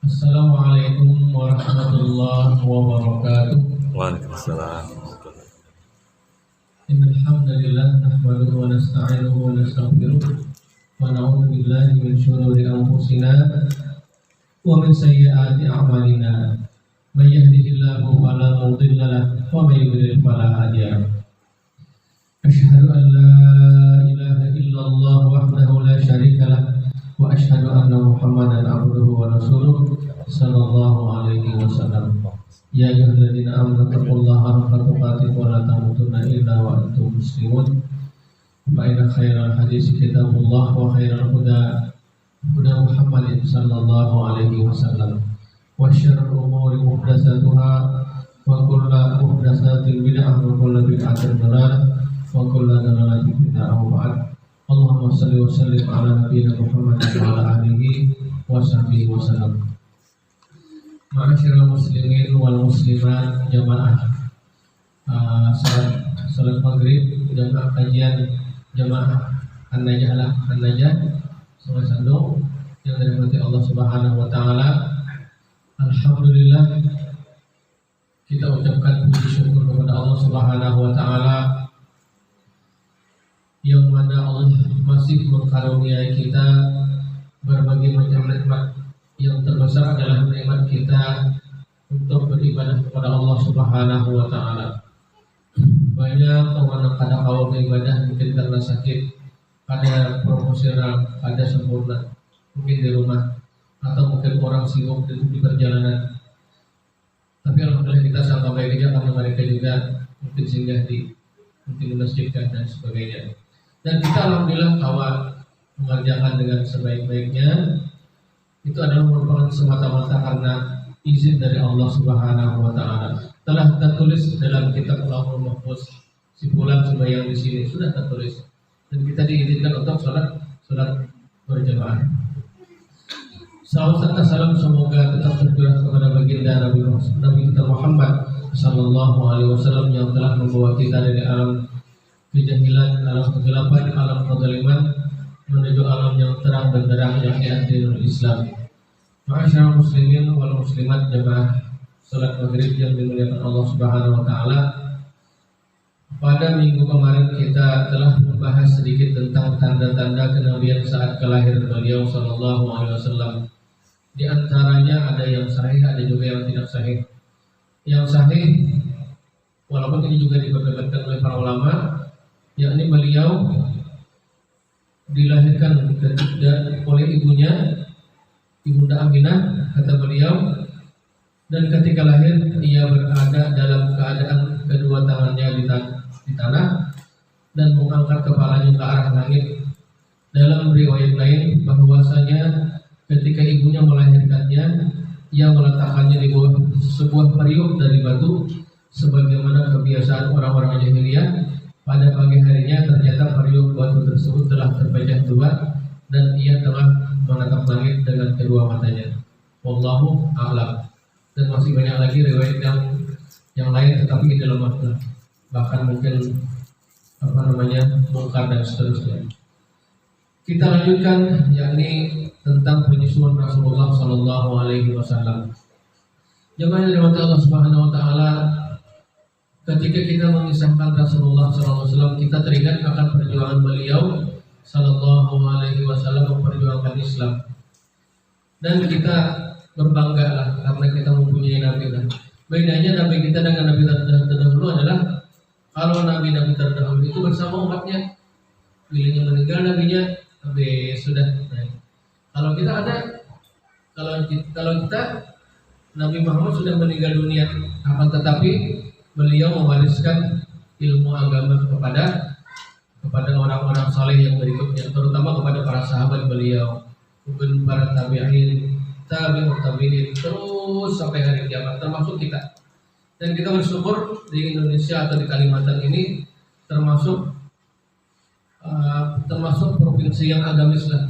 Assalamualaikum warahmatullahi wabarakatuh. Waalaikumsalam. Innal hamdalillah nahmaduhu wa nasta'inuhu wa nastaghfiruh wa na'udzu billahi min shururi anfusina wa min sayyiati a'malina. May yahdihillahu fala mudilla lahu wa may yudlil fala hadiya lahu. Asyhadu an la ilaha illallah wahdahu la syarika lahu wa asyhadu anna Muhammadan abduhu wa rasuluh sallallahu alaihi wasallam. Ya ayyuhalladzina amanu taqullaha haqqa tuqatih wa la tamutunna illa wa antum muslimun. Fa inna khairal hadits kitabullah wa khairal huda Muhammadin sallallahu alaihi wasallam. Wa syarrul umuri muhdatsatuha wa kullu muhdatsatin bid'ah wa kullu bid'atin dhalalah wa kullu dhalalatin fi nar. Ba'd. Allahumma shalli wa sallim ala nabiyyina Muhammadin wa ala alihi wa sahbihi wasallam. Ma'asyiral muslimin wal muslimat, jamaah salat maghrib, jamaah kajian, jamaah An-Najah Sungai Sandung yang dirahmati Allah Subhanahu wa taala. Alhamdulillah, kita ucapkan puji syukur kepada Allah Subhanahu wa taala yang mana Allah masih mengkaruniai kita berbagai macam nikmat. Yang terbesar adalah nikmat kita untuk beribadah kepada Allah Subhanahu wa taala. Banyak orang kadang kalau beribadah mungkin karena sakit, ada proporsional, ada sempurna, mungkin di rumah, atau mungkin orang sibuk di perjalanan. Tapi alhamdulillah kita sangka baik aja karena mereka juga mungkin singgah di masjid dan sebagainya. Dan kita alhamdulillah kawan mengerjakan dengan sebaik-baiknya. Itu adalah merupakan semata-mata karena izin dari Allah Subhanahu wa taala. Telah tertulis dalam kitab Lauhul Mahfuz, simpulan sembahyang di sini sudah tertulis dan kita diizinkan untuk salat berjamaah. Salam serta salam semoga tetap tercurah kepada baginda Nabi kita Muhammad sallallahu alaihi wasallam yang telah membawa kita dari alam kejahilan, alam kegelapan, alam kezaliman menuju alam yang terang benderang yakni ad-dinul Islam. Ma'asyiral muslimin wal muslimat, jamaah salat maghrib yang dimuliakan Allah Subhanahu wa taala. Pada minggu kemarin kita telah membahas sedikit tentang tanda-tanda kenabian saat kelahiran beliau sallallahu alaihi wasallam. Di antaranya ada yang sahih, ada juga yang tidak sahih. Yang sahih, walaupun ini juga diperdebatkan oleh para ulama, yakni beliau dilahirkan oleh ibunya, Ibunda Aminah, kata beliau, dan ketika lahir ia berada dalam keadaan kedua tangannya di tanah dan mengangkat kepalanya ke arah langit. Dalam riwayat lain bahwasanya ketika ibunya melahirkannya, ia meletakkannya di bawah sebuah periuk dari batu sebagaimana kebiasaan orang-orang jahiliyah. Pada pagi harinya ternyata periuk batu tersebut telah terpecah dua dan ia telah menatap langit dengan kedua matanya. Wallahu a'lam. Dan masih banyak lagi riwayat yang lain tetapi ini dalam makna bahkan mungkin mungkar dan seterusnya. Kita lanjutkan yakni tentang penyusuan Rasulullah sallallahu alaihi wasallam. Jemaah yang dirahmati Allah Subhanahu wa taala, ketika kita mengisahkan Rasulullah SAW, kita teringat akan perjuangan beliau Sallallahu Alaihi Wasallam memperjuangkan Islam, dan kita berbangga lah karena kita mempunyai Nabi. Bedanya Nabi kita dengan Nabi terdahulu adalah kalau Nabi terdahulu itu bersama umatnya, bilanya meninggal Nabinya, habis sudah. Nah, kalau kita ada, kalau kita Nabi Muhammad sudah meninggal dunia, akan tetapi beliau mewariskan ilmu agama kepada orang-orang saleh yang berikutnya, terutama kepada para sahabat beliau, kemudian para tabi'in, tabi'ut tabi'in, terus sampai hari kiamat, termasuk kita. Dan kita bersyukur di Indonesia atau di Kalimantan ini termasuk provinsi yang agamis lah.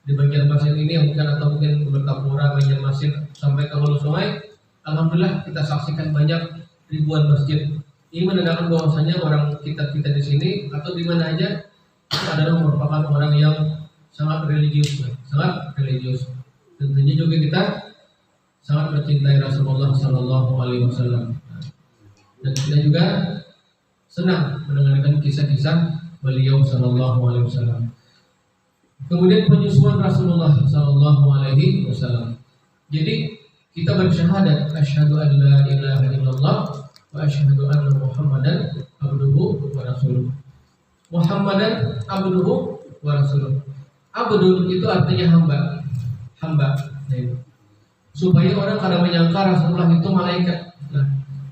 Di Banjarmasin ini mungkin Bertapura, Banjarmasin sampai ke Hulu Sungai, alhamdulillah kita saksikan banyak ribuan masjid. Ini menandakan bahwasanya orang kita di sini atau di mana aja itu adalah merupakan orang yang sangat religius. Tentunya juga kita sangat mencintai Rasulullah Sallallahu Alaihi Wasallam. Dan kita juga senang mendengarkan kisah-kisah beliau Sallallahu Alaihi Wasallam. Kemudian penyusuan Rasulullah Sallallahu Alaihi Wasallam. Jadi kita bersyahadat asyhadu an la ilaha illallah wa asyhadu anna Muhammadan abduhu wa rasuluh. Muhammadan abduhu wa rasuluh. Abdul itu artinya hamba. Hamba. Supaya orang kada menyangka Rasulullah itu malaikat. Nah,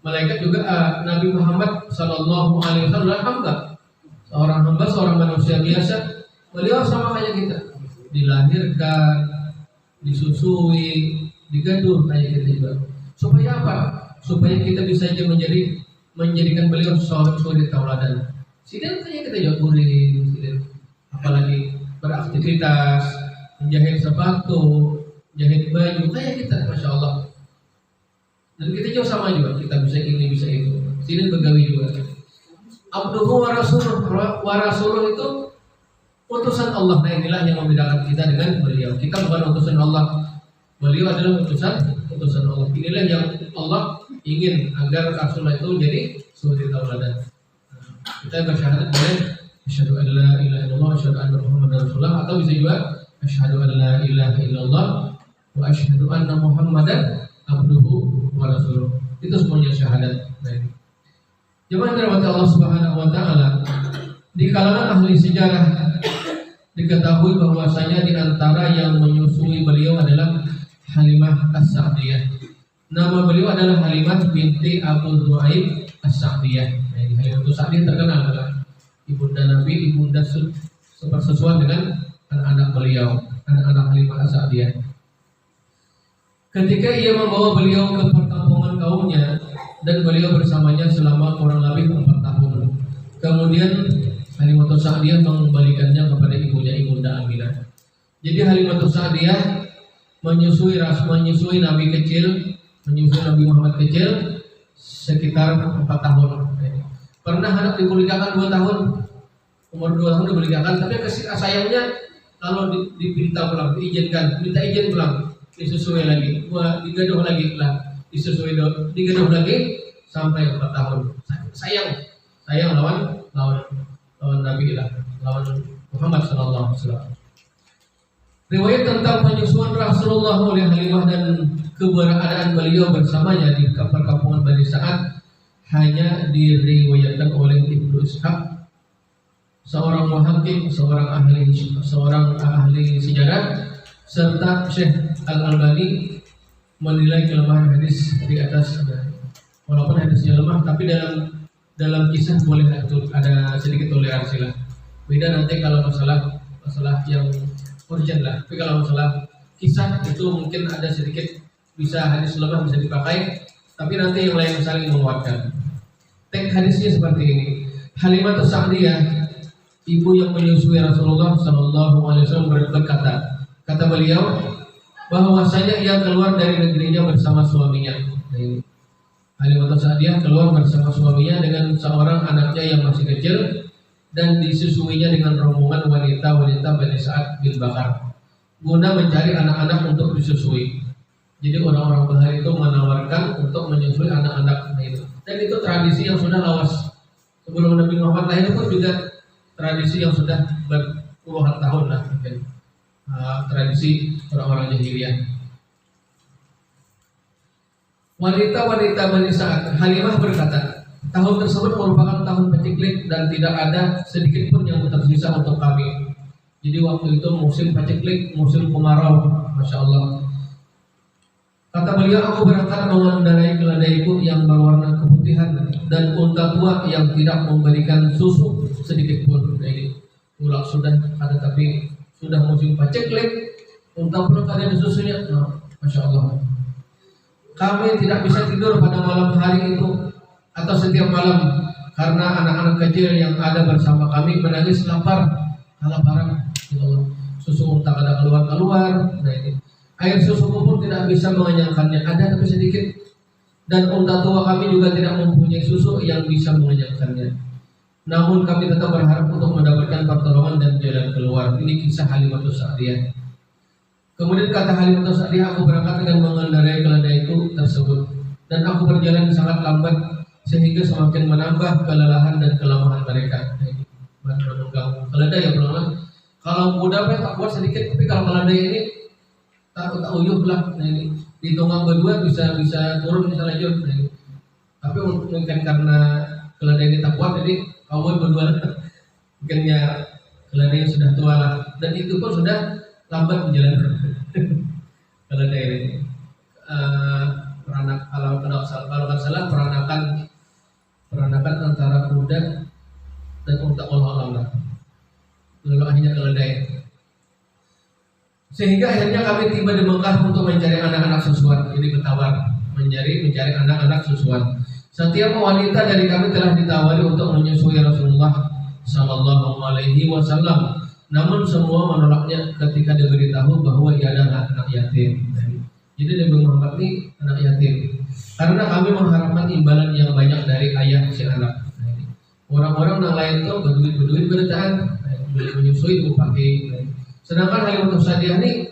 malaikat juga Nabi Muhammad Sallallahu Alaihi Wasallam adalah hamba. Seorang hamba, seorang manusia biasa. Beliau sama kayak kita, dilahirkan, disusui, digaduh kayak kita juga. Supaya apa? Supaya kita bisa aja menjadikan beliau suri tauladan. Sidin kayak kita juga guring, apalagi beraktivitas, menjahit sepatu, jahit baju, kayak kita, masya Allah. Dan kita juga sama juga, kita bisa ini, bisa itu. Sidin begawi juga. Abduhu wa rasuluh itu utusan Allah. Nah inilah yang membedakan kita dengan beliau. Kita bukan utusan Allah, beliau adalah utusan Allah. Inilah yang Allah ingin agar Rasulullah itu jadi suri tauladan. Kita bersyahadat boleh asyhadu an la ilaha illallah wa asyhadu anna Muhammadar Rasulullah, atau bisa juga asyhadu an la ilaha illallah wa asyhadu anna Muhammadan abduhu wa rasuluh. Itu semuanya syahadat. Jemaah dirahmati Allah Subhanahu wa taala, di kalangan ahli sejarah diketahui bahwasanya di antara yang menyusui beliau adalah Halimah As-Sa'diyah. Nama beliau adalah Halimah binti Abu Dhu'aib As-Sa'diyah. Nah, Halimah As-Sa'diyah terkenal adalah ibunda Nabi, ibunda sepersesuaian dengan anak-anak beliau, anak-anak Halimah As-Sa'diyah. Ketika ia membawa beliau ke perkampungan kaumnya dan beliau bersamanya selama kurang lebih 4 tahun. Kemudian Halimah Sa'diyah mengembalikannya kepada ibunya, ibunda Aminah. Jadi Halimah Sa'diyah menyusui Nabi kecil, menyusui Nabi Muhammad kecil sekitar 4 tahun. Pernah anak dibelikakan 2 tahun, umur 2 tahun dibelikakan, tapi kasih sayangnya kalau diminta pulang, diizinkan, minta izin pulang, disusui lagi, digaduh lagi lah, digaduh lagi sampai 4 tahun. Sayang lawan Nabi lah, lawan Muhammad sallallahu alaihi wasallam. Riwayat tentang penyusuan Rasulullah oleh Halimah dan keberadaan beliau bersamanya di perkampungan Bani Sa'ad hanya diriwayatkan oleh Ibnu Ishaq, seorang muhakkik, seorang ahli sejarah, serta Syekh Al-Albani menilai kelemahan hadis di atas. Walaupun hadisnya lemah, tapi dalam kisah boleh ada sedikit toleransi lah. Beda nanti kalau masalah yang urgent lah. Tapi kalau masalah kisah itu mungkin ada sedikit bisa hadis lemah bisa dipakai, tapi nanti yang lain saling menguatkan. Teks hadisnya seperti ini. Halimah Sa'diyah, ibu yang menyusui Rasulullah Sallallahu Alaihi Wasallam berkata, kata beliau bahwasanya ia keluar dari negerinya bersama suaminya. Halimah Sa'diyah keluar bersama suaminya dengan seorang anaknya yang masih kecil dan disusuinya dengan rombongan wanita-wanita Bani Sa'ad bin Bakar guna mencari anak-anak untuk disusui. Jadi orang-orang Bahar itu menawarkan untuk menyusui anak-anak itu. Dan itu tradisi yang sudah lawas sebelum Nabi Muhammad lahir pun juga tradisi yang sudah berpuluhan tahun lah mungkin. Tradisi orang-orang jahiliyah. Wanita-wanita Bani Sa'ad, Halimah berkata, tahun tersebut merupakan tahun paceklik dan tidak ada sedikit pun yang tersisa untuk kami. Jadi waktu itu musim paceklik, musim kemarau, masya Allah. Kata beliau, aku berangkat mengendarai keledaiku yang berwarna keputihan dan unta tua yang tidak memberikan susu sedikit pun. Nah ini ulak sudah ada, tapi sudah musim paceklik, unta pun ada di susunya. Nah, masya Allah. Kami tidak bisa tidur pada malam hari itu atau setiap malam karena anak-anak kecil yang ada bersama kami menangis lapar, kelaparan. Ya Allah, susu unta kada keluar. Nah ini. Air susu pun tidak bisa mengenyangkannya, ada tapi sedikit. Dan unta tua kami juga tidak mempunyai susu yang bisa mengenyangkannya. Namun kami tetap berharap untuk mendapatkan pertolongan dan jalan keluar. Ini kisah Halimah Sa'diyah. Kemudian kata Halimah Sa'diyah, aku berangkat dengan mengendarai keledai dan aku berjalan sangat lambat sehingga semakin menambah kelelahan dan kelemahan mereka. Mengganggu keledai ya pelan. Kalau kuda tak kuat sedikit, tapi kalau keledai ini tak uyuh lah. Nah, ini di tunggang berdua bisa turun bisa lanjut. Nah, ini. Tapi mungkin karena keledai ini tak kuat, jadi awal berdua mungkinnya keledai sudah tua lah, dan itu pun sudah lambat menjalankan keledai ini. Kalau nggak salah peranakan antara kuda dan unta Allah lalu akhirnya keledai. Sehingga akhirnya kami tiba di Mekah untuk mencari anak-anak susuan. Ini bertawar mencari anak-anak susuan. Setiap wanita dari kami telah ditawari untuk menyusui Rasulullah Sallallahu Alaihi Wasallam. Namun semua menolaknya ketika diberitahu bahwa ia adalah anak yatim. Jadi Nabi Muhammad ini anak yatim. Karena kami mengharapkan imbalan yang banyak dari ayah si anak. Orang-orang yang lain itu berduit bertahan, menyusui upahi. Sedangkan Halimatus Sa'diyah ini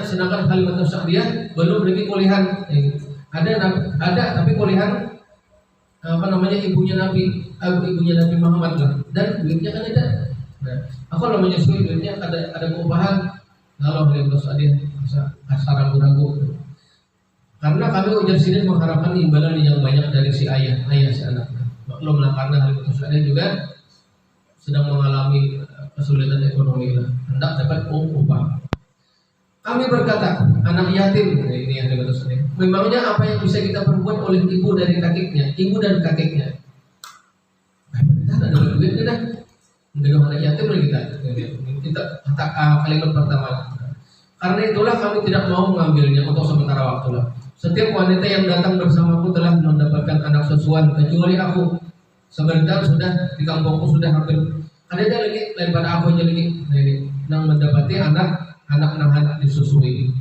sedangkan Halimatus Sa'diyah belum lagi kuliahan. Ada tapi kuliahan ibunya Nabi Muhammad lah, dan duitnya kan ada. Nah, aku kalau menyusui duitnya ada keupahan. Kalau Halimatus Sa'diyah asal ragu-ragu. Karena kami ujar sini mengharapkan imbalan yang banyak dari si ayah si anak. Maklumlah karena Halimatus Sa'diyah juga sedang mengalami kesulitan ekonomi lah, hendak dapat upah. Kami berkata, anak yatim, ini yang Halimatus Sa'diyah, memangnya apa yang bisa kita perbuat oleh ibu dan kakeknya? Kita ada duit dah, dengan anak yatim lagi kita kalimat pertama. Karena itulah kami tidak mau mengambilnya untuk sementara waktu lah. Setiap wanita yang datang bersamaku telah mendapatkan anak susuan kecuali aku. Sebentar sudah di kampungku sudah hampir ada lagi lain pada aku aja lagi. Nah ini yang mendapati anak disusui.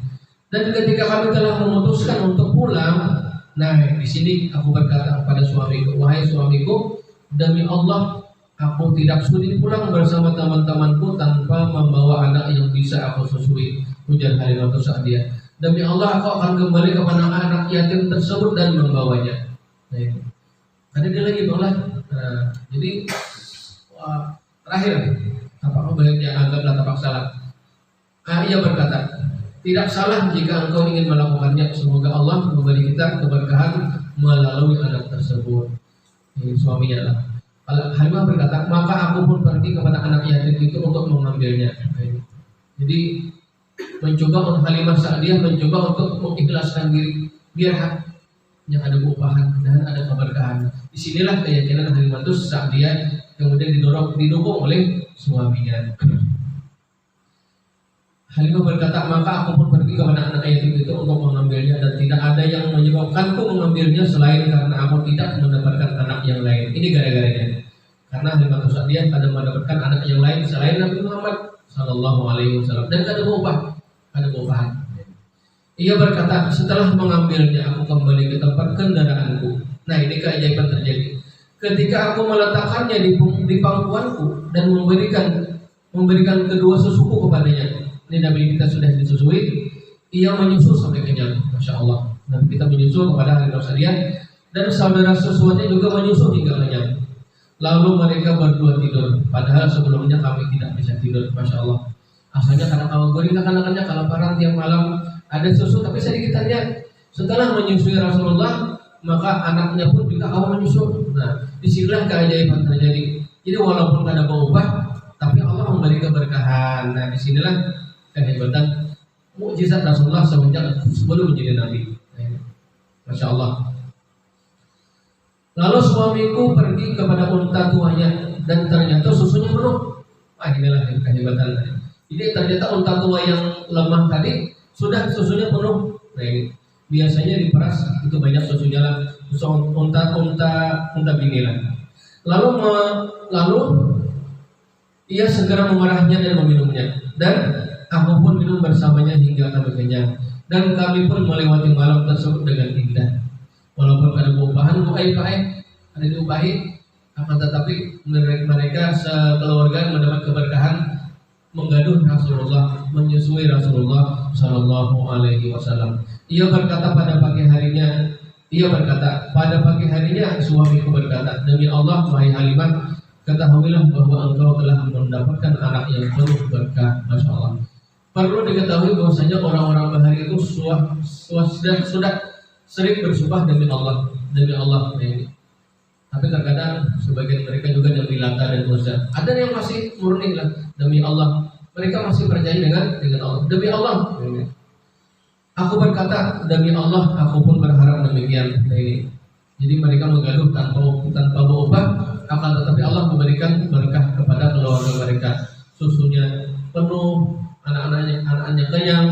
Dan ketika kami telah memutuskan untuk pulang, nah di sini aku berkata kepada suamiku, wahai suamiku, demi Allah aku tidak sudi pulang bersama teman-temanku tanpa membawa anak yang bisa aku susui. Ujar Halimatus Sa'diyah, demi Allah aku akan kembali kepada anak yatim tersebut dan membawanya. Nah ini ada dia lagi tolak. Nah, jadi terakhir tapak baiknya anggaplah tapak salah. Ia berkata, tidak salah jika engkau ingin melakukannya. Semoga Allah memberi kita keberkahan melalui anak tersebut. Ini suaminya lah. Halimah berkata, maka aku pun pergi kepada anak yatim itu untuk mengambilnya. Jadi Halimah Sa'diyah mencoba untuk mengikhlaskan diri biar yang ada upahan dan ada keberkahan. Disinilah keyakinan Halimatus Sa'diyah kemudian didukung oleh suaminya. Halimah berkata, maka aku pun pergi kepada anak yatim itu untuk mengambilnya, dan tidak ada yang menyebabkanku mengambilnya selain karena aku tidak mendapatkan anak yang lain. Ini gara-garanya. Karena Halimatus Sa'diyah tidak mendapatkan anak yang lain selain Nabi Muhammad Sallallahu Alaihi Wasallam, dan ada upahan. Ia berkata, setelah mengambilnya aku kembali ke tempat kendaraanku. Nah ini keajaiban terjadi. Ketika aku meletakkannya di pangkuanku dan memberikan kedua susuku kepadanya. Ini Nabi kita sudah disusui, ia menyusu sampai kenyang, masya Allah. Nabi kita menyusu kepada Halimatus Sa'diyah, dan saudara susuannya juga menyusu hingga kenyang. Lalu mereka berdua tidur, padahal sebelumnya kami tidak bisa tidur, masya Allah. Asalnya karena kamu goreng anak-anaknya kelaparan tiap malam ada susu, tapi sedikitannya setelah menyusui Rasulullah, maka anaknya pun juga kamu menyusu. Nah, disinilah keajaiban terjadi. Jadi walaupun ada berubah, tapi Allah memberi keberkahan. Nah, disinilah kehebatan mukjizat Rasulullah semenjak sebelum menjadi Nabi. Masya Allah. Lalu suamiku pergi kepada unta tuanya dan ternyata susunya penuh. Inilah kehebatan. Jadi ternyata unta tua yang lemah tadi sudah susunya penuh. Nah ini biasanya diperas itu banyak susunya lah. Unta bini lah. Lalu ia segera mengarahnya dan meminumnya, dan aku pun minum bersamanya hingga kami kenyang, dan kami pun melewati malam tersebut dengan indah. Walaupun ada upahan, ada diupahi, akan tetapi mereka sekeluarga mendapat keberkahan menggaduh Rasulullah, menyusui Rasulullah Shallallahu Alaihi Wasallam. Ia berkata pada pagi harinya, suamiku berkata, demi Allah, wahai Halimah, ketahuilah bahwa engkau telah mendapatkan anak yang penuh berkah. Masya Allah. Perlu diketahui bahwasanya orang-orang Bahari itu sudah sering bersumpah demi Allah. Tapi terkadang sebagian mereka juga demi Lata dan Uzza. Ada yang masih murni lah demi Allah. Mereka masih percaya dengan Allah. Demi Allah. Aku berkata demi Allah, aku pun berharap demikian. Jadi mereka menggaduh tanpa berubah, akan tetapi Allah memberikan berkah kepada keluarga mereka. Susunya penuh, anaknya kenyang,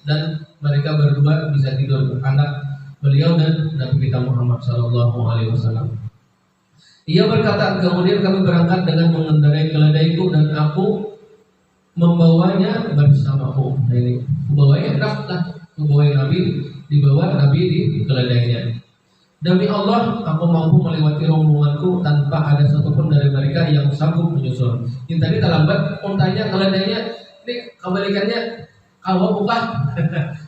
dan mereka berdua bisa tidur, anak beliau dan Nabi kita Muhammad Sallallahu Alaihi Wasallam. Ia berkata, kemudian kami berangkat dengan mengendarai keledaiku dan aku membawanya bersamaku. Membawa Nabi, dibawa Nabi di keledainya. Demi Allah, aku mampu melewati rombonganku tanpa ada satupun dari mereka yang sanggup menyusul. Ini tadi terlambat, untanya, keledainya, ini kebalikannya, kalau bukan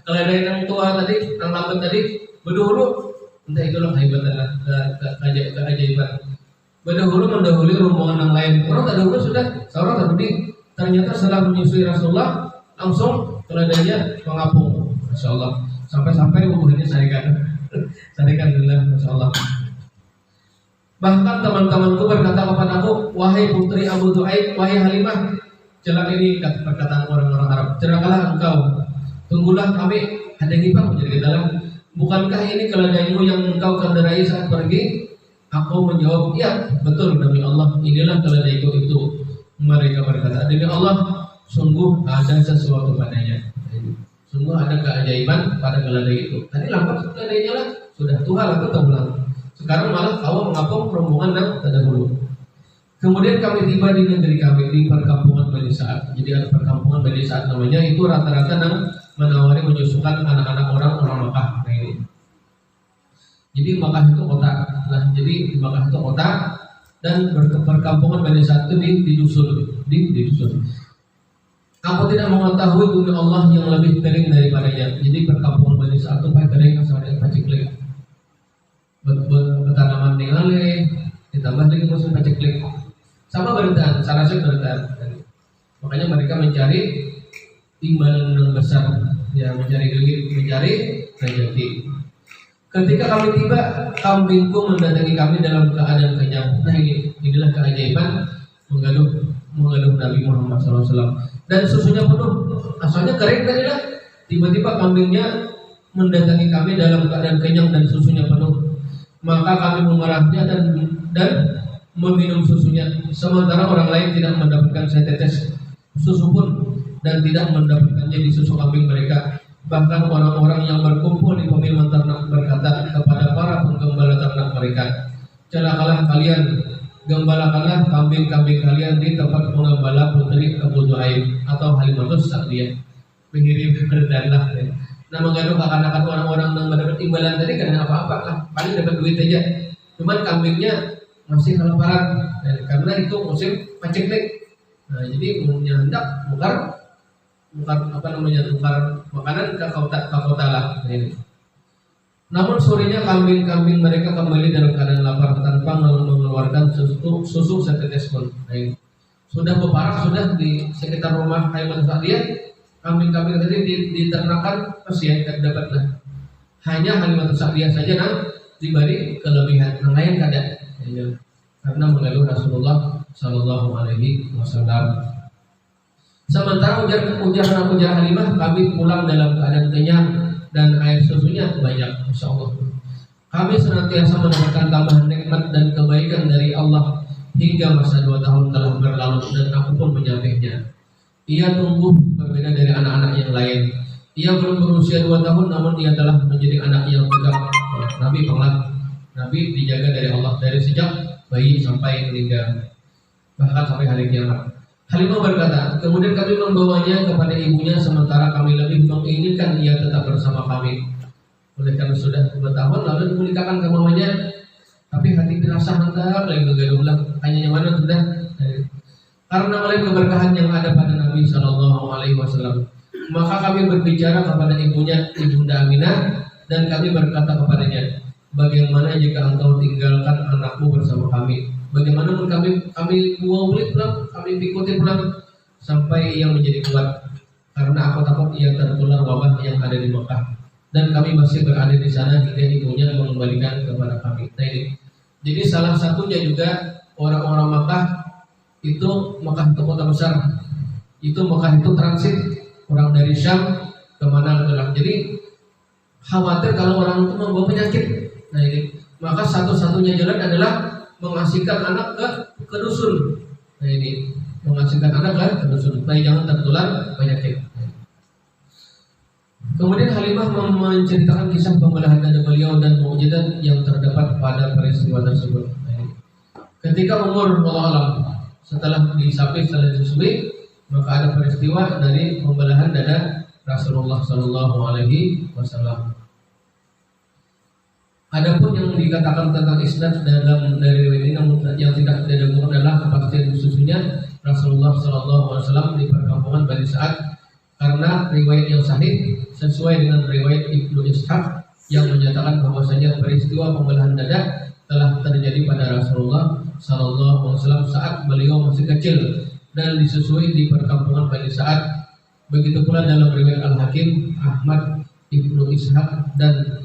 keledai yang tua tadi, yang lambat tadi, berdahulu, entah itulah keajaiban. Berdahulu mendahului rombongan yang lain. Orang terdahulu sudah, seorang terdahulu. Ternyata setelah menyusui Rasulullah, langsung keledainya mengapung. Masya Allah. Sampai-sampai hubungannya sarikan dulu. Masya Allah. Bahkan teman-temanku berkata kepadaku, wahai putri Abu Du'aib, wahai Halimah, celak ini perkataan orang-orang Arab. Celakalah engkau. Tunggulah kami. Ada hibah menjadi dalam. Bukankah ini keledaimu yang engkau kendarai saat pergi? Aku menjawab, iya, betul demi Allah, inilah keledaiku itu. Mereka berkata, demi Allah, sungguh ada sesuatu padanya. Sungguh ada keajaiban pada keledai itu. Tadi lambat keledainya lah, sudah tua lah pulang. Sekarang malah kau mengapung rombongan yang terdahulu. Kemudian kami tiba di negeri kami, di perkampungan Bani Sa'ad. Jadi ada perkampungan Bani Sa'ad namanya, itu rata-rata yang menawari menyusukan anak-anak orang Makkah. Nah ini. Jadi Makkah itu kota. Nah, jadi di Makkah itu kota dan perkampungan Bani Sa'ad itu di dusun. Aku tidak mengetahui dunia Allah yang lebih kering daripadanya. Jadi perkampungan Bani Sa'ad itu kering sampai paceklik. Bertanaman ningale, ditambah lagi musim paceklik. Sama beritaan, sarasnya beritaan. Makanya mereka mencari timbalan yang besar, ya mencari duit, mencari rezeki. Ketika kami tiba, kambingku mendatangi kami dalam keadaan kenyang. Nah inilah keajaiban menggaduh Nabi Muhammad SAW. Dan susunya penuh, asalnya kering tadi lah. Tiba-tiba kambingnya mendatangi kami dalam keadaan kenyang dan susunya penuh. Maka kami memerahnya dan meminum susunya. Sementara orang lain tidak mendapatkan setetes susu pun dan tidak mendapatkannya di susu kambing mereka. Bahkan orang-orang yang berkumpul di pemilihan ternak berkata kepada para penggembala ternak mereka, celakalah kalian, gembalakanlah kambing-kambing kalian di tempat penggembala putri Abu Du'aib atau Halimatus Sa'diyah. Mengirim berdanlah. Nah menggaduh akan orang-orang yang mendapat imbalan tadi karena apa-apa lah, paling dapat duit aja. Cuman kambingnya masih kelaparan, karena itu musim paceklik. Nah jadi hendak tukar makanan ke kota lah. Namun sorenya kambing-kambing mereka kembali dalam keadaan lapar tanpa mengeluarkan susu setetes pun. Sudah berparak, sudah di sekitar rumah Halimatus Sa'diyah, kambing-kambing tadi diternakan masih dapatlah. Hanya Halimatus Sa'diyah saja yang diberi kelebihan, yang lain kada. Karena menggaduh Rasulullah Sallallahu Alaihi Wasallam. Sementara ujar Halimah, kami pulang dalam keadaan kenyang dan air susunya banyak, Masya Allah. Kami senantiasa mendapatkan tambahan nikmat dan kebaikan dari Allah hingga masa 2 tahun telah berlalu dan aku pun menyambutnya. Ia tumbuh berbeda dari anak-anak yang lain. Ia belum berusia 2 tahun, namun ia telah menjadi anak yang tegak. Nabi dijaga dari Allah dari sejak bayi sampai meninggal, bahkan sampai hari kiamat. Halimah berkata, kemudian kami membawanya kepada ibunya sementara kami lebih menginginkan ia tetap bersama kami. Oleh karena sudah 2 tahun lalu dinikahkan ke mamanya, tapi hati terasa mantap lagi gaduh ulang. Hanya yang mana sudah. karena melihat keberkahan yang ada pada Nabi Shallallahu Alaihi Wasallam. Maka kami berbicara kepada ibunya, Ibunda Aminah, dan kami berkata kepadanya, bagaimana jika engkau tinggalkan anakmu bersama kami? Bagaimana pun kami mau beli pulang, kami ikuti pulang sampai ia menjadi kuat, karena aku takut ia tertular wabah yang ada di Mekah, dan kami masih berada di sana hingga ibunya mengembalikan kepada kami. Nah ini, jadi salah satunya juga orang-orang Mekah itu, Mekah itu kota besar, itu Mekah itu transit orang dari Syam kemana ke. Jadi khawatir kalau orang itu membawa penyakit. Nah ini, maka satu-satunya jalan adalah mengasihkan anak ke dusun. Nah ini, mengasihkan anak ke dusun supaya jangan tertular penyakit. Kemudian Halimah menceritakan kisah pembelahan dada beliau dan mukjizat yang terdapat pada peristiwa tersebut. Nah ini, ketika umur Allah alam, setelah disapi, setelah disusui, maka ada peristiwa dari pembelahan dada Rasulullah Sallallahu Alaihi Wasallam. Adapun yang dikatakan tentang isnad dalam dari riwayat ini, namun yang tidak didahulukan adalah kepastian susunya Rasulullah Sallallahu Alaihi Wasallam di perkampungan Bani Sa'ad, karena riwayat yang sahih sesuai dengan riwayat Ibnu Ishaq yang menyatakan bahwasanya peristiwa pembelahan dada telah terjadi pada Rasulullah Sallallahu Alaihi Wasallam saat beliau masih kecil dan disusui di perkampungan Bani Sa'ad. Begitu pula dalam riwayat Al-Hakim, Ahmad, Ibnu Ishaq dan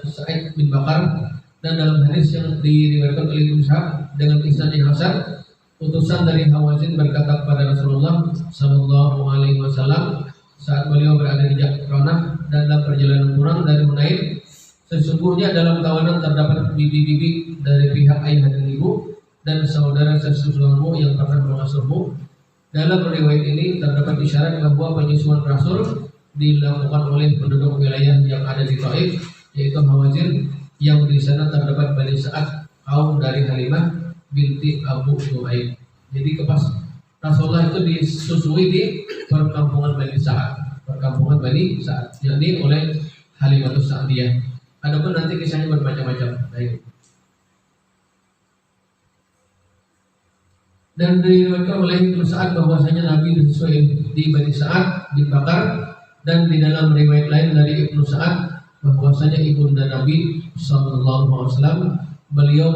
Sa'id bin Bakar, dan dalam hadis yang diriwayatkan oleh Ibnu Ishaq dengan isnad yang hasan, utusan dari Hawazin berkata kepada Rasulullah Sallallahu Alaihi Wasallam saat beliau berada di Ja'ranah dan dalam perjalanan pulang dari Hunain, sesungguhnya dalam tawanan terdapat bibi-bibi dari pihak ayah dan ibu dan saudara sesusuanmu yang pernah mengasuhmu. Dalam riwayat ini terdapat isyarat bahwa penyusuan Rasul dilakukan oleh penduduk wilayah yang ada di Taif, yaitu Hawazin, yang di sana terdapat Bani Sa'ad, kaum dari Halimah binti Abu Nu'aim. Jadi kepas Rasulullah itu disusui di perkampungan Bani Sa'ad, yakni oleh Halimatus Sa'diyah. Adapun nanti kisahnya bermacam-macam. Baik. Dan diriwayatkan oleh Ibnu Sa'ad bahwasanya Nabi disusui di Bani Sa'ad bin Bakar, dan di dalam riwayat lain dari Ibnu Sa'ad bahwasanya ibunda Nabi Sallallahu Alaihi Wasallam beliau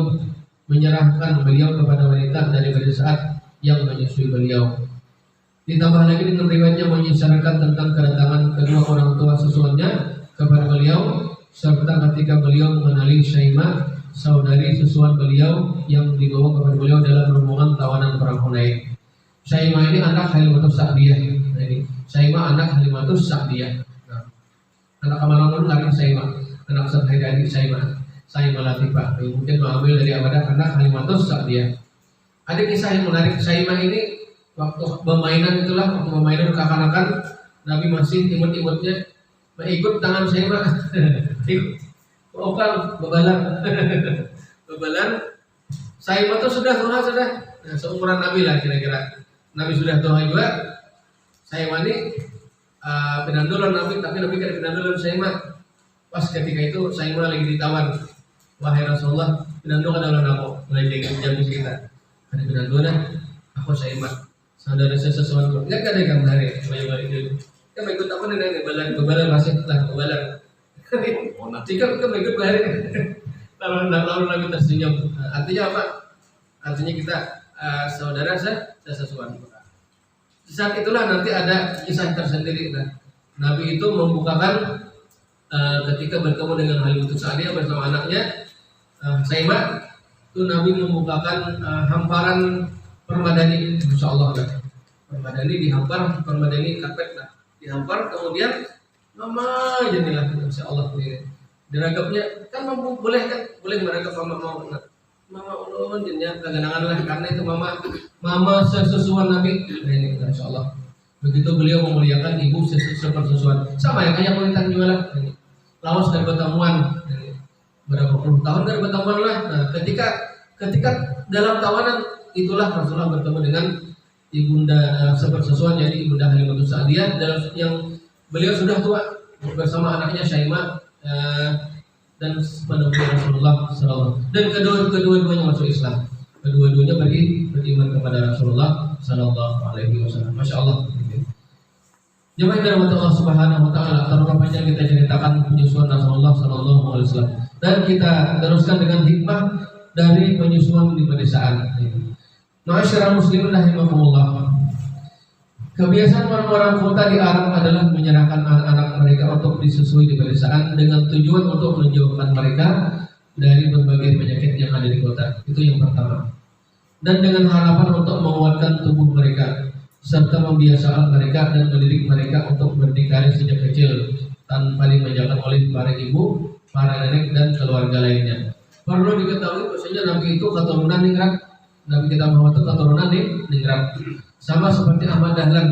menyerahkan beliau kepada wanita dari Bani Sa'ad yang menyusui beliau. Ditambah lagi dengan riwayatnya mengisyaratkan tentang kedatangan kedua orang tua susuannya kepada beliau, serta ketika beliau mengenali Syaimah, saudari susuan beliau yang dibawa kepada beliau dalam rombongan tawanan perang Hunain. Syaimah ini anak Halimatus Sa'diyah. Nah, ini Syaimah anak Halimatus Sa'diyah. Nah, anak Kamalangun karena Syaimah, anak Sa'diyah Syaimah Latifah. Mungkin mengambil dari anak Halimatus Sa'diyah. Ada kisah yang menarik. Syaimah ini waktu bermainan kekanakan, Nabi masih imut-imutnya mengikut tangan Syaimah. Bebalan. Syaimah itu sudah seumuran Nabi lah kira-kira. Nabi sudah tua juga. Syaimah ini penandulan Nabi, tapi Nabi kan penandulan Syaimah. Pas ketika itu Syaimah lagi ditawan. Wahai Rasulullah, penandulan adalah aku. Mulai dari jam kita. Ada penandulan, aku Syaimah. Saudara saya sesuatu. Enggak ada gambar ya. Banyak itu. Kan ikut apa nih? Bebalan masih lah bebalan. Jika kita ikut baharin, lalu Nabi tersenyum. Artinya apa? Artinya kita saudara sesuatu. Saat itulah nanti ada kisah tersendiri. Nah, Nabi itu membukakan ketika bertemu dengan Halimatus Sa'diyah bersama anaknya Syaimah, itu Nabi membukakan hamparan permadani, Masya Allah. Permadani dihampar, permadani karpet dihampar, kemudian mama jadilah, Masya Allah. Diragapnya kan boleh meragap mama mau. Mama ulun jadinya kadang-kadang lah, karena itu mama sesusuan Nabi. Nah, ini Masya Allah. Begitu beliau memuliakan ibu sesusuan. Sama ya kayak wanita juga lah. Lawas dari pertemuan. Berapa puluh tahun dari pertemuan lah. Nah, ketika dalam tawanan itulah Rasulullah bertemu dengan ibunda sesusuan, jadi ibunda Halimatus Sa'diyah, yang beliau sudah tua bersama anaknya Syaimah dan penuh Rasulullah SAW. Dan kedua-duanya masuk Islam. kedua-duanya beriman kepada Rasulullah Sallallahu Alaihi Wasallam. Masya Allah. Jemaah yang dirahmati Allah Subhanahu Wa Taala, terlalu panjang kita ceritakan penyusuan Rasulullah Sallallahu Alaihi Wasallam, dan kita teruskan dengan hikmah dari penyusuan di pedesaan. Ma'asyiral muslimin rahimakumullah. Kebiasaan orang-orang kota di Arab adalah menyerahkan anak-anak mereka untuk disusui di pedesaan dengan tujuan untuk menjauhkan mereka dari berbagai penyakit yang ada di kota. Itu yang pertama. Dan dengan harapan untuk menguatkan tubuh mereka serta membiasakan mereka dan mendidik mereka untuk berdikari sejak kecil tanpa dimanjakan oleh para ibu, para nenek dan keluarga lainnya. Perlu diketahui bahwasanya Nabi itu keturunan ningrat. Nabi kita Muhammad itu keturunan ningrat. Sama seperti Ahmad Dahlan.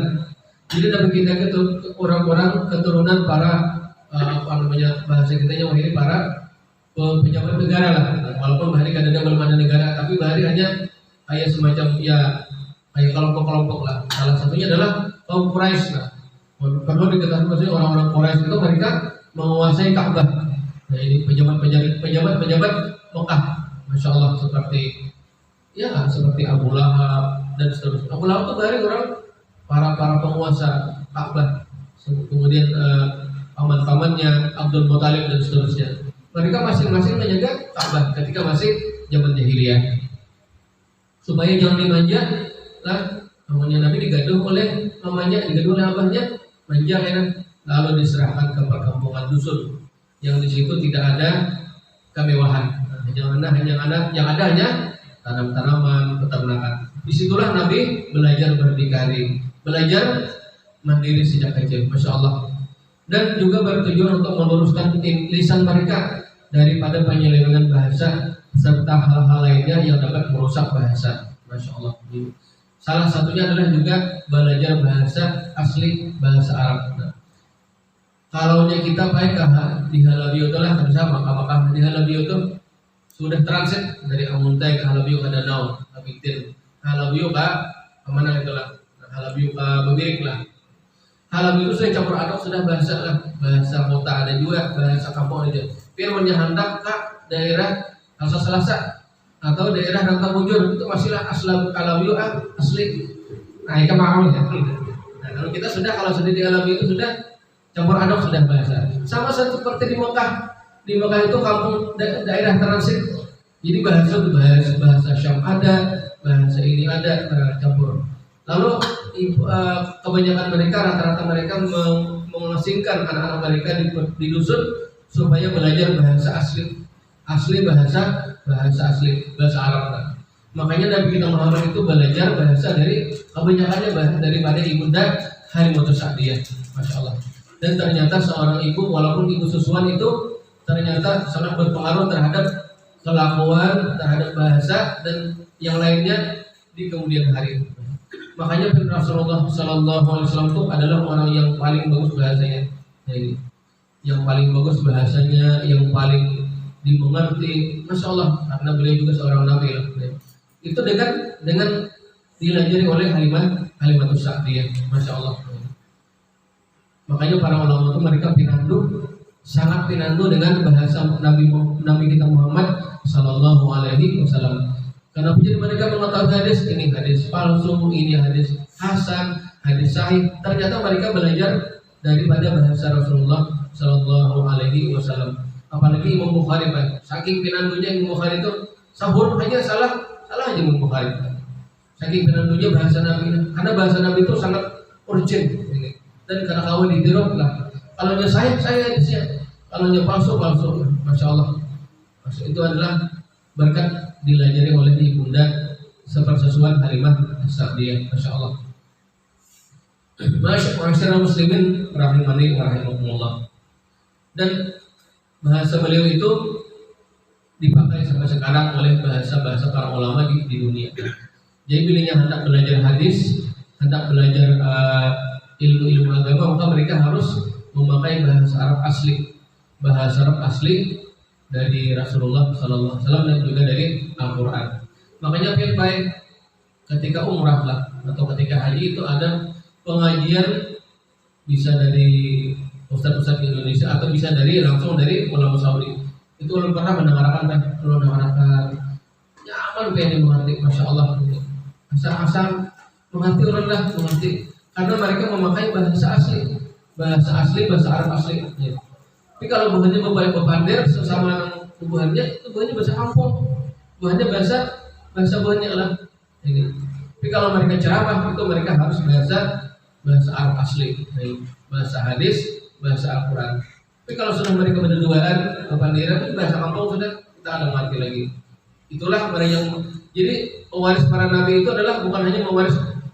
Jadi Nabi kita itu orang-orang keturunan para bahasa kitanya ini para pejabat negara lah. Walaupun bahari kadang belum ada negara, tapi bahari hanya kayak semacam ya kayak kelompok-kelompok lah. Salah satunya adalah kaum Quraisy lah. Perlu diketahui bahwasanya orang-orang Quraisy itu mereka menguasai Ka'bah. Nah ini pejabat Mekah, Masya Allah, seperti Abu Lahab dan seterusnya. Abu Lahab itu dari orang para penguasa Ka'bah. Kemudian paman-pamannya Abdul Muthalib dan seterusnya. Mereka masing-masing menjaga Ka'bah ketika masih zaman jahiliyah. Supaya jangan dimanja lah, namanya Nabi digaduh oleh mamanya, digaduh oleh abahnya, manja kan, lalu diserahkan ke perkampungan dusun yang di situ tidak ada kemewahan. Yang ada hanya tanam-tanaman, peternakan. Disitulah Nabi belajar berdikari, belajar mandiri sejak kecil, Masya Allah. Dan juga bertujuan untuk meluruskan lisan mereka daripada penyelewengan bahasa serta hal-hal lainnya yang dapat merusak bahasa, Masya Allah. Salah satunya adalah juga belajar bahasa asli, bahasa Arab. Nah, kalau kita baik di Halabiyo itu lah sama, apakah di Halabiyo itu sudah transit dari Amuntai ke Halabiyo ke Danau, Habitin, Halabiyo ke kemana itulah, Halabiyo ke Bebirik lah. Halabiyo itu sudah campur aduk, sudah bahasa lah, bahasa kota ada juga, bahasa kampung aja. Firmannya hendak ke daerah Selasa atau daerah Rantau Bujur itu masihlah Halabiyo asli. Nah itu mau ya. Nah kalau kita kalau sudah di Halabiyo itu sudah campur aduk, sudah bahasa. Sama seperti di Mekah. Di Mekah itu kampung daerah transit. Jadi bahasa Syam ada, bahasa ini ada, campur. Lalu kebanyakan mereka, rata-rata mereka mengasingkan anak-anak mereka di dusun supaya belajar bahasa asli bahasa asli, bahasa Arab. Makanya Nabi kita Muhammad itu belajar bahasa dari kebanyakannya daripada ibunda Halimatus Sa'diyah, Masya Allah. Dan ternyata seorang ibu, walaupun ibu susuan itu ternyata sangat berpengaruh terhadap kelakuan, terhadap bahasa dan yang lainnya di kemudian hari. Makanya Rasulullah Sallallahu Alaihi Wasallam itu adalah orang yang paling bagus bahasanya. Jadi, yang paling bagus bahasanya, yang paling dimengerti, Masya Allah, karena beliau juga seorang nabi lah. Itu dengan dilajari oleh Halimatus Sa'diyah, Masya Allah. Makanya para ulama itu mereka sangat pinandu dengan bahasa Nabi kita Muhammad Sallallahu Alaihi Wasallam. Karena jadi mereka mengetahui hadis ini hadis palsu, ini hadis hasan, hadis sahih. Ternyata mereka belajar daripada bahasa Rasulullah Sallallahu Alaihi Wasallam. Apalagi Imam Bukhari, Pak. Saking pinandunya Imam Bukhari itu sahur hanya salah aja Imam Bukhari. Saking pinandunya bahasa Nabi. Karena bahasa Nabi itu sangat urgent. Dan karena kau ditirok lah. Kalau nya saya hadisnya. Kalau nya palsu. Masya Allah. Itu adalah berkat dilajari oleh ibunda sepersusuan Halimah Sa'diyah, Masya Allah. Masyarakat muslimin rahimani wa rahimakumullah. Dan bahasa beliau itu dipakai sampai sekarang oleh bahasa para ulama di dunia. Jadi bila hendak belajar hadis, hendak belajar ilmu agama, maka mereka harus memakai bahasa Arab asli dari Rasulullah Sallallahu Alaihi Wasallam dan juga dari Al-Quran. Makanya baik ketika umrah lah atau ketika haji itu ada pengajian, bisa dari ustadz-ustadz di Indonesia atau bisa langsung dari ulama Saudi. Itu belum pernah mendengarkan nyaman pengen mengerti, masya Allah. Asal-asal mengerti orang lah mengerti, karena mereka memakai bahasa asli, bahasa Arab asli. Ya. Tapi kalau bukannya bebandir sesama bukannya itu bukannya bahasa kampung, bukannya bahasa bukannya lah. Ini. Tapi kalau mereka ceramah itu mereka harus bahasa Arab asli, bahasa hadis, bahasa Al-Quran. Tapi kalau sudah mereka berduaan bebandiran itu bahasa kampung sudah kita ada mati lagi. Itulah mereka yang jadi pewaris para nabi itu adalah bukan hanya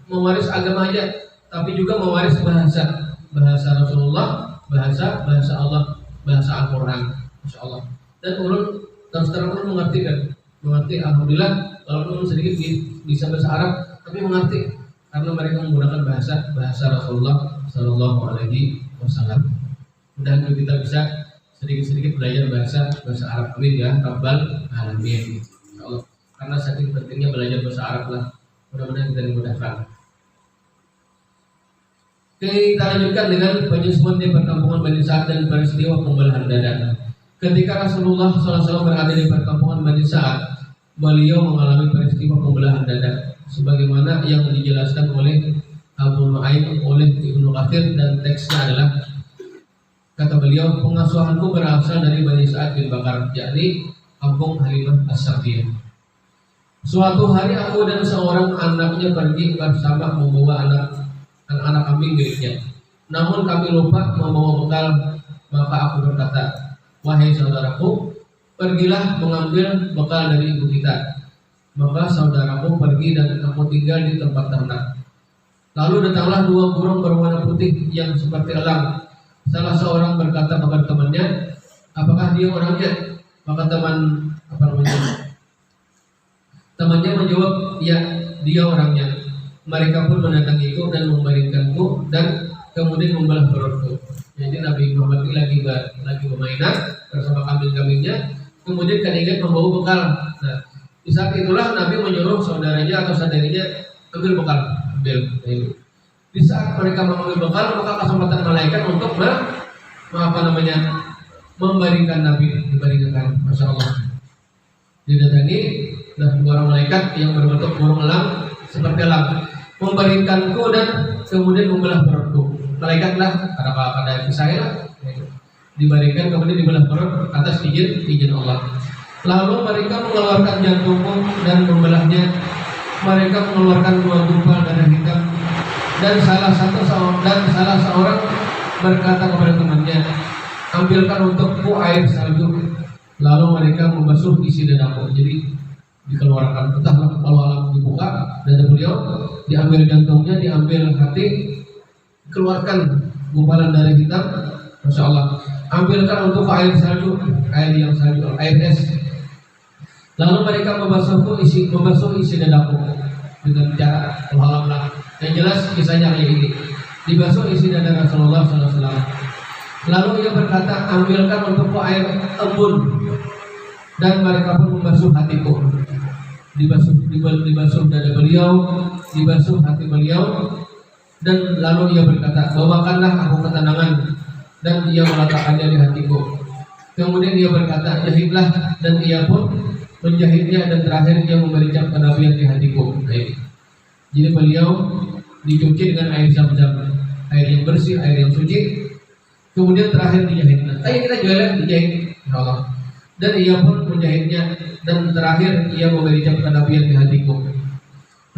mewaris agama aja, tapi juga mewaris bahasa Rasulullah, bahasa Allah, bahasa Al-Quran, Masya Allah. Dan ulun terus terang ulun mengerti alhamdulillah, walaupun sedikit bisa bahasa Arab, tapi mengerti karena mereka menggunakan bahasa Rasulullah Sallallahu Alaihi Wasallam. Dan kita bisa sedikit belajar bahasa Arab. Amin ya Rabbal Alamin. Insya Allah. Karena saking pentingnya belajar bahasa Arab lah. Mudah-mudahan kita dimudahkan. Kita lanjutkan dengan penyusuan di perkampungan Bani Sa'ad dan peristiwa pembelahan dada. Ketika Rasulullah SAW berada di perkampungan Bani Sa'ad, beliau mengalami peristiwa pembelahan dada, sebagaimana yang dijelaskan oleh Abu Nu'aim oleh Ibnu Katsir, dan teksnya adalah, kata beliau, pengasuhanku berasal dari Bani Sa'ad bin Bakar, yakni kampung Halimah As-Sa'diyah. Suatu hari aku dan seorang anaknya pergi bersama membawa anak kambing miliknya. Namun kami lupa membawa bekal, maka aku berkata, wahai saudaraku, pergilah mengambil bekal dari ibu kita. Maka saudaraku pergi dan aku tinggal di tempat ternak. Lalu datanglah dua burung berwarna putih yang seperti elang. Salah seorang berkata kepada temannya, apakah dia orangnya? Maka temannya menjawab, ya, dia orangnya. Mereka pun mendatangiku dan membaringkanku dan kemudian membelah perutku. Jadi Nabi Muhammad ini lagi bermainan bersama kambing-kambingnya, kemudian keinginan membawa bekal. Nah, di saat itulah Nabi menyuruh saudaranya atau saudarinya ambil bekal. Di saat mereka mengambil bekal, maka kesempatan malaikat untuk membaringkan Nabi, dibaringkan. Masya Allah. Didatangi dan orang malaikat yang berbentuk burung elang seperti elang membaringkanku dan kemudian membelah perutku. Malaikatlah pada kisahnya lah, dibaringkan kemudian dibelah perut atas izin Allah. Lalu mereka mengeluarkan jantungku dan membelahnya. Mereka mengeluarkan dua gumpal darah hitam, dan salah seorang berkata kepada temannya, ambilkan untukku air salju. Lalu mereka membasuh isi dadaku. Jadi dikeluarkan, entahlah kalau alam dibuka dada beliau, diambil jantungnya, diambil hati, keluarkan gumpalan darah hitam. Masya Allah. Ambilkan untuk air salju, air es. Lalu mereka membasuh isi dadaku dengan cara Allah. Yang jelas kisahnya kayak ini. Dibasuh isi dada Rasulullah SAW. Lalu ia berkata, ambilkan untukku air embun, dan mereka pun membasuh hatiku. Dibasuh dada beliau, dibasuh hati beliau, dan lalu ia berkata, bawakanlah aku ketenangan, dan ia meletakkannya di hatiku. Kemudian ia berkata, jahitlah, dan ia pun menjahitnya, dan terakhir ia memberi cap kenabian di hatiku. Jadi beliau dicuci dengan air zam-zam, air yang bersih, air yang suci. Kemudian terakhir dijahit. Kayak kita jualan dijahit, Allah. Dan ia pun menjahitnya, dan terakhir ia memberi cap kenabian di hatiku.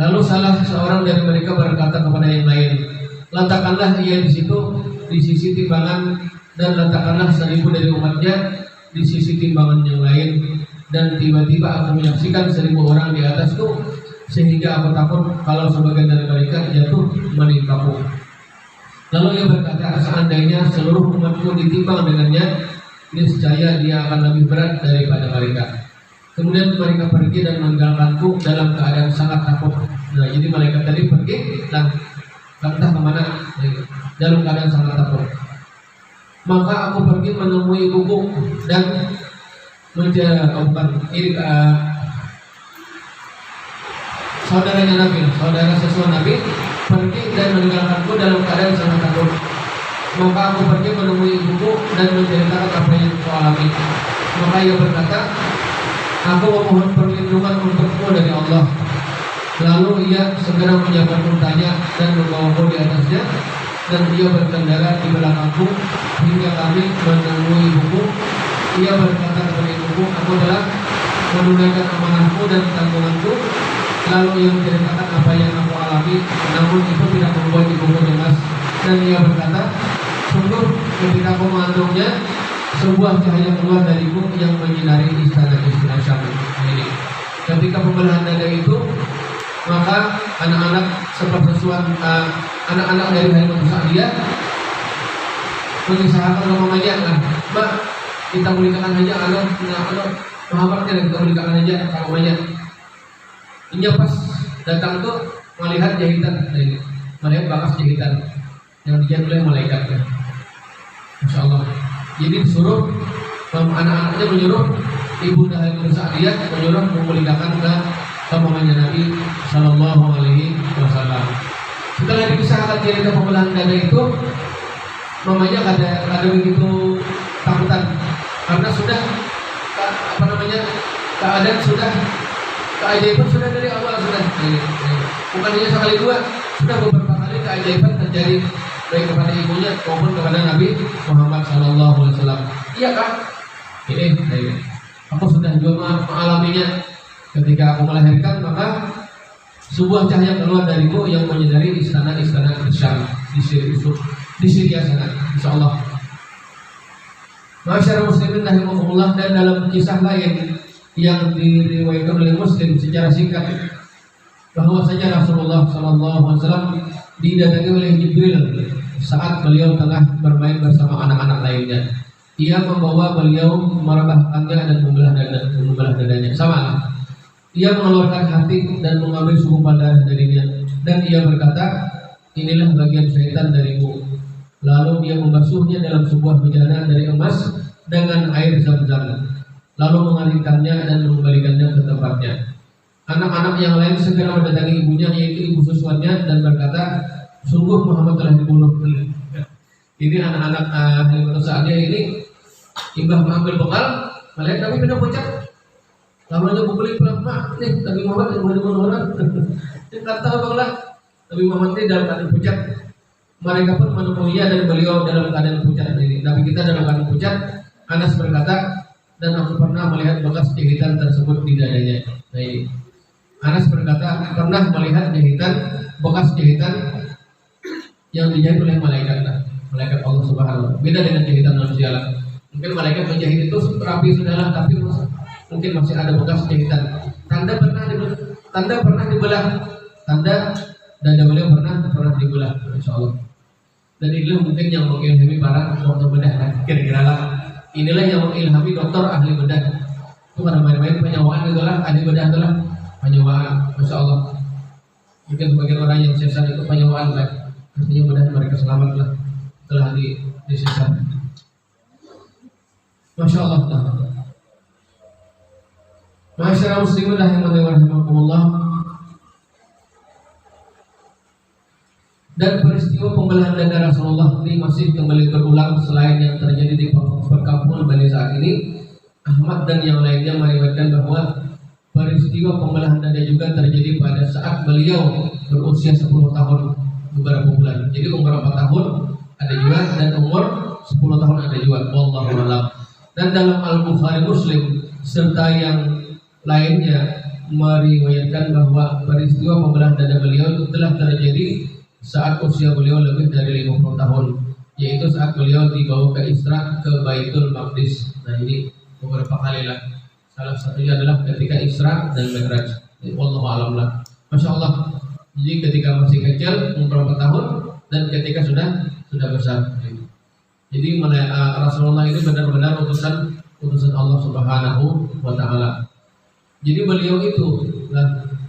Lalu salah seorang dari mereka berkata kepada yang lain, letakkanlah ia di situ di sisi timbangan, dan letakkanlah 1000 dari umatnya di sisi timbangan yang lain. Dan tiba-tiba aku menyaksikan 1000 orang di atasku, sehingga aku takut kalau sebagian dari mereka jatuh menimpaku. Lalu ia berkata, seandainya seluruh umatku ditimbang dengannya, niscaya dia akan lebih berat daripada mereka. Kemudian mereka pergi dan meninggalkanku dalam keadaan sangat takut. Nah, jadi malaikat tadi pergi dan entah kemana, dalam keadaan sangat takut. Maka aku pergi menemui ibuku dan saudaranya Nabi, saudara sesuai Nabi, pergi dan meninggalkanku dalam keadaan sangat takut. Maka aku pergi menemui ibuku dan menceritakan apa yang aku alami. Maka ia berkata, Aku memohon perlindungan untukmu dari Allah. Lalu ia segera menyiapkan untanya dan membawaku di atasnya, dan ia berkendara di belakangku hingga kami menemui ibuku. Ia berkata kepada ibuku, aku telah menunaikan amanahku dan tanggunganku. Lalu ia menceritakan apa yang aku alami, namun itu tidak membuat ibuku cemas. Dan ia berkata, sungguh ketika aku mengandungnya, sebuah cahaya keluar dariku yang menyinari istana-istana Syam. Ini ketika pembelahan dada itu, maka anak-anak anak-anak dari Halimah Sa'diyah mengisahkan mamanya, Mbak, kita menikahkan aja anak Muhammad, kita menikahkan aja mamanya. Ini pas datang tuh melihat jahitan, melihat bakas jahitan yang dijahit oleh malaikat. Masya Allah. Jadi disuruh anak-anaknya menyuruh Ibunda Halimah Sa'diyah menyuruh menikahkan ke mamanya Nabi Sallallahu Alaihi Wasallam. Setelah dikisahkan cerita pembelahan dada itu, mamanya ada begitu takutan karena sudah keadaan sudah keajaiban sudah dari awal sudah. Bukan hanya sekali dua, sudah beberapa kali keajaiban terjadi baik kepada ibunya maupun kepada Nabi Muhammad Sallallahu Alaihi Wasallam. Iya kan? Ini aku sudah juga mengalaminya. Ketika aku melahirkan, maka sebuah cahaya keluar dariku yang menyinari istana-istana Syam di Syria sana, insyaallah. Masyarakat muslimin rahimahumullah, dan dalam kisah lain yang diriwayatkan oleh Muslim secara singkat, bahwasanya Rasulullah sallallahu alaihi wasallam didatangi oleh Jibril saat beliau tengah bermain bersama anak-anak lainnya. Ia membawa beliau merebahkannya dan membelah dadanya. Sama. Ia mengeluarkan hati dan mengambil segumpal darah darinya, dan ia berkata, inilah bagian syaitan darimu. Lalu dia membasuhnya dalam sebuah bejana dari emas dengan air zam-zam, lalu mengalirkannya dan mengembalikannya ke tempatnya. Anak-anak yang lain segera mendatangi ibunya, yaitu ibu susuannya, dan berkata, sungguh Muhammad telah dibunuh. Ini anak-anak Halimah Sa'diyah ini imbah mengambil bekal, melihat Nabi pindah pucat. Lalu beli pulang, nih Nabi Muhammad yang dibunuh orang. Dia kata banglah, Nabi Muhammad ini dalam keadaan pucat. Mereka pun menemuinya dan beliau dalam keadaan pucat. Nabi kita dalam keadaan pucat. Anas berkata, dan aku pernah melihat bekas jahitan tersebut di dadanya. Nah ini, Anas berkata pernah melihat bekas jahitan yang dijahit oleh malaikat Allah Subhanahu wa Ta'ala. Beda dengan jahitan manusia. Mungkin malaikat menjahit itu rapi sudahlah, tapi mungkin masih ada bekas jahitan. Tanda pernah dibelah. Tanda dada beliau pernah dibelah, insyaallah. Dan inilah mungkin yang mengilhami para dokter bedah. Kira-kira lah, inilah yang mengilhami dokter ahli bedah. Itu pada main-main penyewaan itulah, ahli bedah itulah penyewaan, masya Allah. Mungkin sebagian orang yang sesat itu penyewaan lah. Artinya mudah mereka selamat lah setelah disesat. Masya Allah. Masyarakat muslimin rahimakumullah. Dan peristiwa pembelahan dada Rasulullah ini masih kembali berulang selain yang terjadi di perkampungan Bani saat ini. Ahmad dan yang lainnya meriwayatkan bahwa peristiwa pembelahan dada juga terjadi pada saat beliau berusia 10 tahun beberapa bulan. Jadi umur 4 tahun ada juga, dan umur 10 tahun ada juga. Wallahu a'lam. Dan dalam Al-Bukhari, Muslim serta yang lainnya meriwayatkan bahwa peristiwa pembelahan dada beliau itu telah terjadi saat usia beliau lebih dari 50 tahun, yaitu saat beliau dibawa ke Isra ke Baitul Maqdis. Nah ini beberapa kali lah. Salah satunya adalah ketika Isra dan Mi'raj. Wallahu a'lam lah. Masya Allah. Jadi ketika masih kecil umur 4 tahun dan ketika sudah besar. Jadi Rasulullah ini benar-benar utusan Allah Subhanahu wa Ta'ala. Jadi beliau itu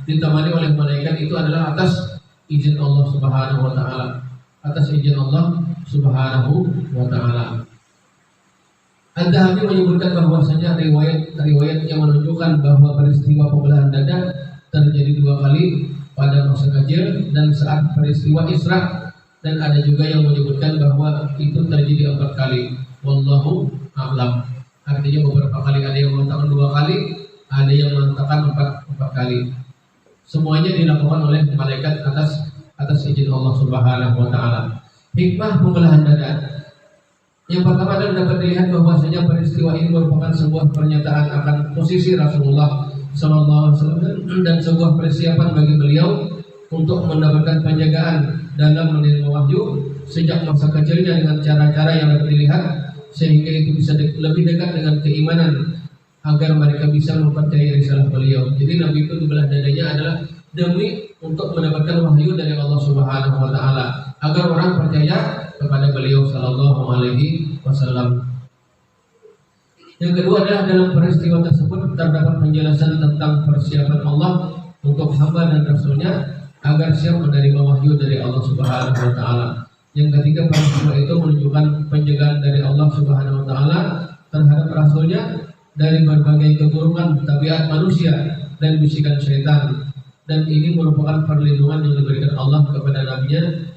ditemani oleh malaikat itu adalah atas izin Allah Subhanahu wa Ta'ala. Atas izin Allah Subhanahu wa Ta'ala. Al-Dhahabi menyebutkan bahwasanya riwayat yang menunjukkan bahwa peristiwa pembelahan dada terjadi 2 kali pada masa kecil dan saat peristiwa Isra, dan ada juga yang menyebutkan bahwa itu terjadi 4 kali. Wallahu a'lam. Artinya beberapa kali, ada yang mengatakan 2 kali, ada yang mengatakan empat kali. Semuanya dilakukan oleh malaikat atas izin Allah Subhanahu wa taala. Hikmah pembelahan dada. Yang pertama adalah dapat dilihat bahwasanya peristiwa ini merupakan sebuah pernyataan akan posisi Rasulullah Sallallahu Alaihi Wasallam dan sebuah persiapan bagi beliau untuk mendapatkan penjagaan dalam menerima wahyu sejak masa kecilnya dengan cara-cara yang dapat dilihat, sehingga itu bisa lebih dekat dengan keimanan agar mereka bisa mempercayai risalah beliau. Jadi Nabi itu dibelah dadanya adalah demi untuk mendapatkan wahyu dari Allah Subhanahu wa taala agar orang percaya kepada beliau sallallahu alaihi wasallam. Yang kedua adalah dalam peristiwa tersebut terdapat penjelasan tentang persiapan Allah untuk hamba dan rasulnya agar siap menerima wahyu dari Allah Subhanahu wa taala. Yang ketiga, peristiwa itu menunjukkan penjagaan dari Allah Subhanahu wa taala terhadap rasulnya dari berbagai keburukan tabiat manusia dan bisikan syaitan. Dan ini merupakan perlindungan yang diberikan Allah kepada nabinya,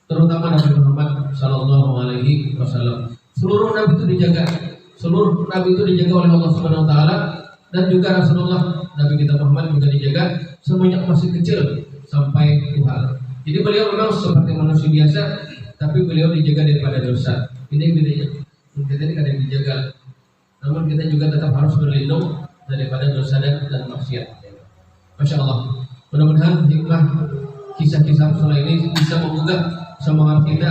terutama Nabi Muhammad sallallahu alaihi wasallam. Seluruh nabi itu dijaga oleh Allah Subhanahu wa taala, dan juga Rasulullah Nabi kita Muhammad juga dijaga semenjak masih kecil sampai tua. Jadi beliau memang seperti manusia biasa, tapi beliau dijaga daripada dosa. Ini bedanya. Kita ini kadang dijaga, namun kita juga tetap harus berlindung daripada dosa dan maksiat. Masya Allah. Mudah-mudahan hikmah kisah-kisah Rasulullah ini bisa menggugah semangat kita